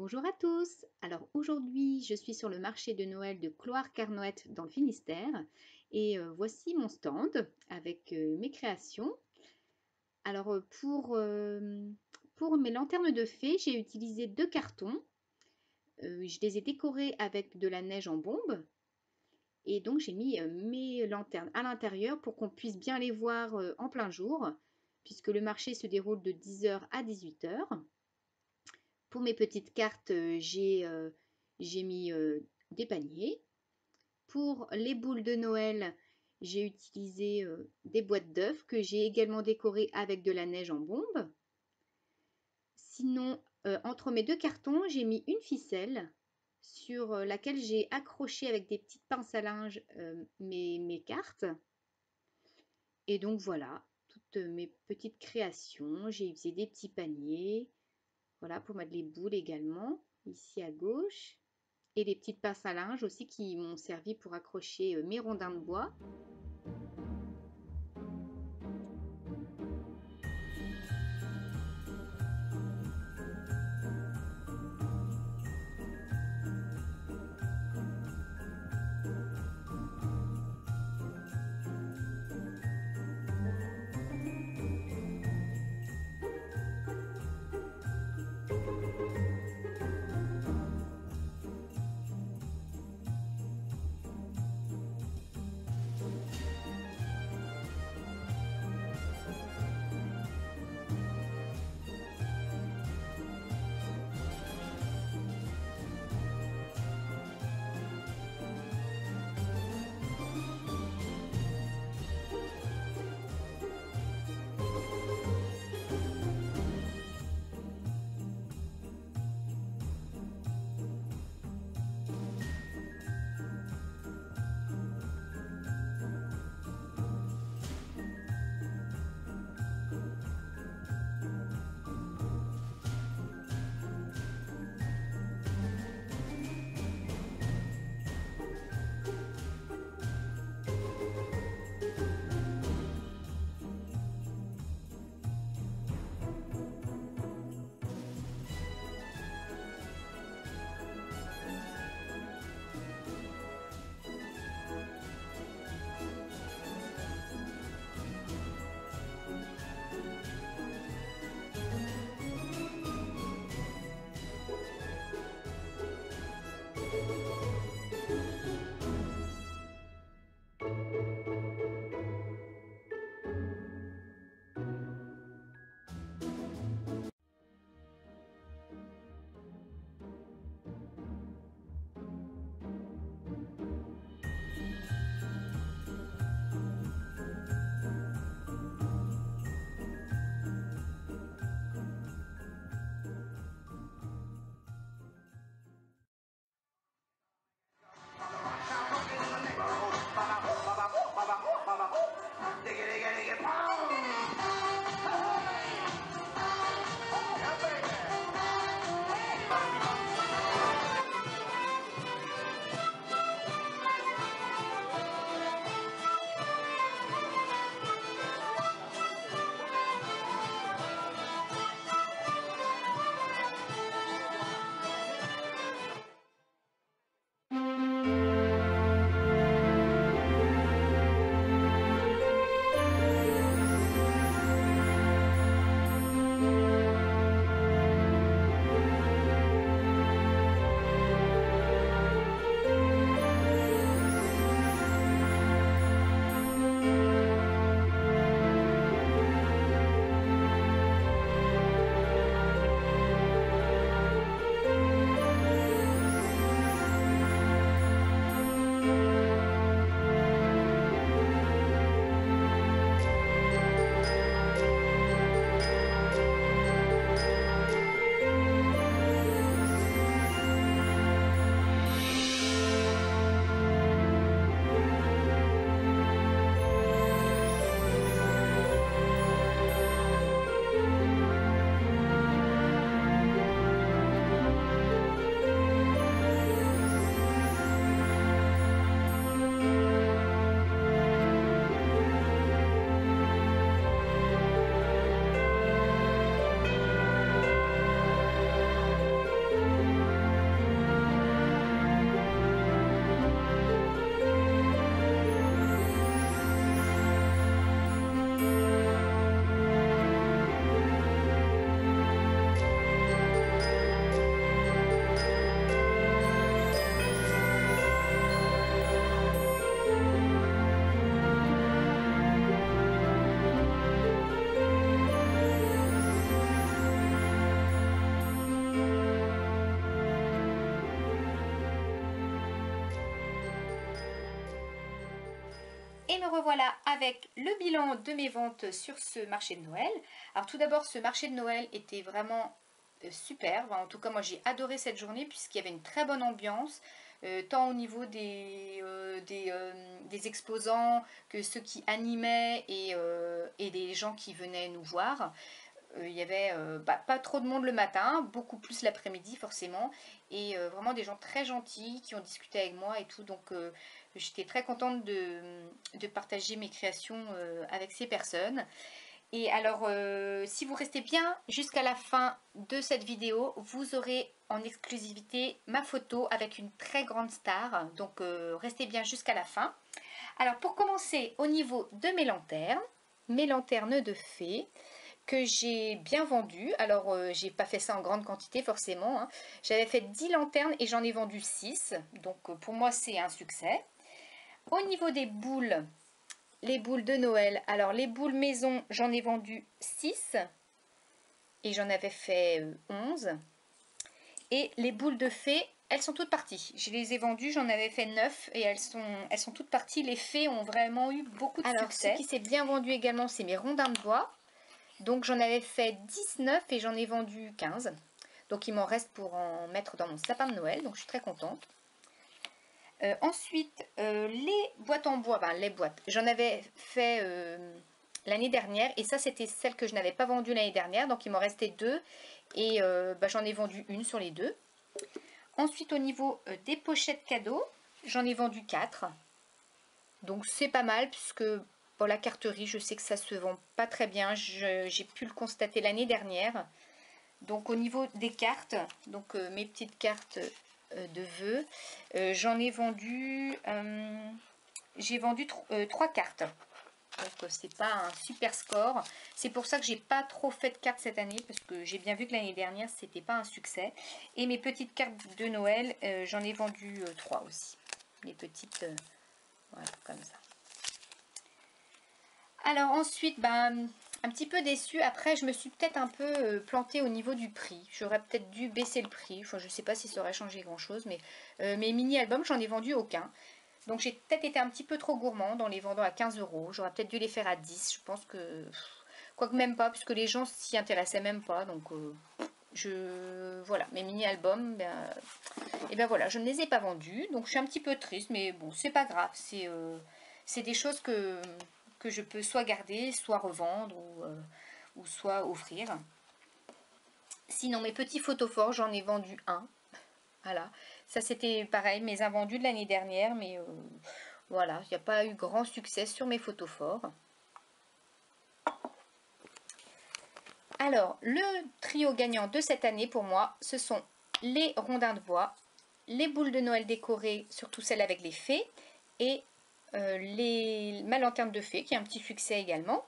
Bonjour à tous. Alors aujourd'hui, je suis sur le marché de Noël de Cloire-Carnoët dans le Finistère et voici mon stand avec mes créations. Alors pour mes lanternes de fées, j'ai utilisé deux cartons. Je les ai décorés avec de la neige en bombe et donc j'ai mis mes lanternes à l'intérieur pour qu'on puisse bien les voir en plein jour puisque le marché se déroule de 10 h à 18 h. Pour mes petites cartes, j'ai mis des paniers. Pour les boules de Noël, j'ai utilisé des boîtes d'œufs que j'ai également décorées avec de la neige en bombe. Sinon, entre mes deux cartons, j'ai mis une ficelle sur laquelle j'ai accroché avec des petites pinces à linge mes cartes. Et donc voilà, toutes mes petites créations. J'ai utilisé des petits paniers. Voilà, pour mettre les boules également, ici à gauche. Et les petites pinces à linge aussi qui m'ont servi pour accrocher mes rondins de bois. Et me revoilà avec le bilan de mes ventes sur ce marché de Noël. Alors tout d'abord, ce marché de Noël était vraiment super. En tout cas, moi j'ai adoré cette journée puisqu'il y avait une très bonne ambiance, tant au niveau des exposants que ceux qui animaient et des gens qui venaient nous voir. Il y avait pas trop de monde le matin, beaucoup plus l'après-midi forcément, et vraiment des gens très gentils qui ont discuté avec moi et tout, donc j'étais très contente de partager mes créations avec ces personnes. Et alors, si vous restez bien jusqu'à la fin de cette vidéo, vous aurez en exclusivité ma photo avec une très grande star, donc restez bien jusqu'à la fin. Alors pour commencer, au niveau de mes lanternes de fées, que j'ai bien vendu. Alors j'ai pas fait ça en grande quantité forcément, hein. J'avais fait 10 lanternes et j'en ai vendu 6, donc pour moi c'est un succès. Au niveau des boules, les boules de Noël, alors les boules maison j'en ai vendu 6 et j'en avais fait 11. Et les boules de fées, elles sont toutes parties. Je les ai vendues, j'en avais fait 9 et elles sont toutes parties. Les fées ont vraiment eu beaucoup de succès. Ce qui s'est bien vendu également, c'est mes rondins de bois. Donc j'en avais fait 19 et j'en ai vendu 15. Donc il m'en reste pour en mettre dans mon sapin de Noël. Donc je suis très contente. Ensuite, les boîtes en bois, les boîtes, j'en avais fait l'année dernière. Et ça c'était celle que je n'avais pas vendue l'année dernière. Donc il m'en restait 2. Et j'en ai vendu une sur les 2. Ensuite au niveau des pochettes cadeaux, j'en ai vendu 4. Donc c'est pas mal puisque... Bon, la carterie, je sais que ça se vend pas très bien. J'ai pu le constater l'année dernière. Donc au niveau des cartes, donc mes petites cartes de vœux, j'en ai vendu, j'ai vendu 3 cartes. Donc c'est pas un super score. C'est pour ça que j'ai pas trop fait de cartes cette année parce que j'ai bien vu que l'année dernière c'était pas un succès. Et mes petites cartes de Noël, j'en ai vendu 3 aussi. Les petites, voilà, comme ça. Alors ensuite, un petit peu déçue. Après, je me suis peut-être un peu plantée au niveau du prix. J'aurais peut-être dû baisser le prix. Enfin, je ne sais pas si ça aurait changé grand-chose. Mais mes mini-albums, j'en ai vendu aucun. Donc j'ai peut-être été un petit peu trop gourmand en les vendant à 15 €. J'aurais peut-être dû les faire à 10. Je pense que... Quoique même pas, puisque les gens s'y intéressaient même pas. Donc voilà, mes mini-albums, et ben voilà, je ne les ai pas vendus. Donc je suis un petit peu triste. Mais bon, c'est pas grave. C'est des choses que je peux soit garder, soit revendre ou soit offrir. Sinon, mes petits photophores, j'en ai vendu un. Voilà, ça c'était pareil, mes invendus de l'année dernière, mais voilà, il n'y a pas eu grand succès sur mes photophores. Alors, le trio gagnant de cette année pour moi, ce sont les rondins de bois, les boules de Noël décorées, surtout celles avec les fées, et ma lanterne de fée qui a un petit succès également.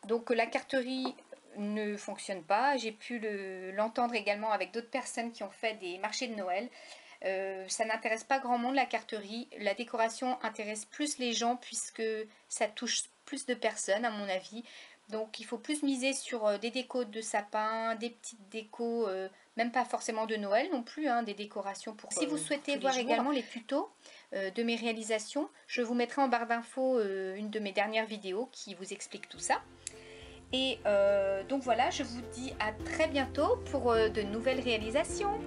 Donc la carterie ne fonctionne pas. J'ai pu l'entendre également avec d'autres personnes qui ont fait des marchés de Noël. Ça n'intéresse pas grand monde la carterie. La décoration intéresse plus les gens puisque ça touche plus de personnes à mon avis. Donc il faut plus miser sur des décos de sapin, des petites décos, même pas forcément de Noël non plus, hein, des décorations pour... Si vous souhaitez voir également les tutos de mes réalisations, je vous mettrai en barre d'infos une de mes dernières vidéos qui vous explique tout ça. Et donc voilà, je vous dis à très bientôt pour de nouvelles réalisations.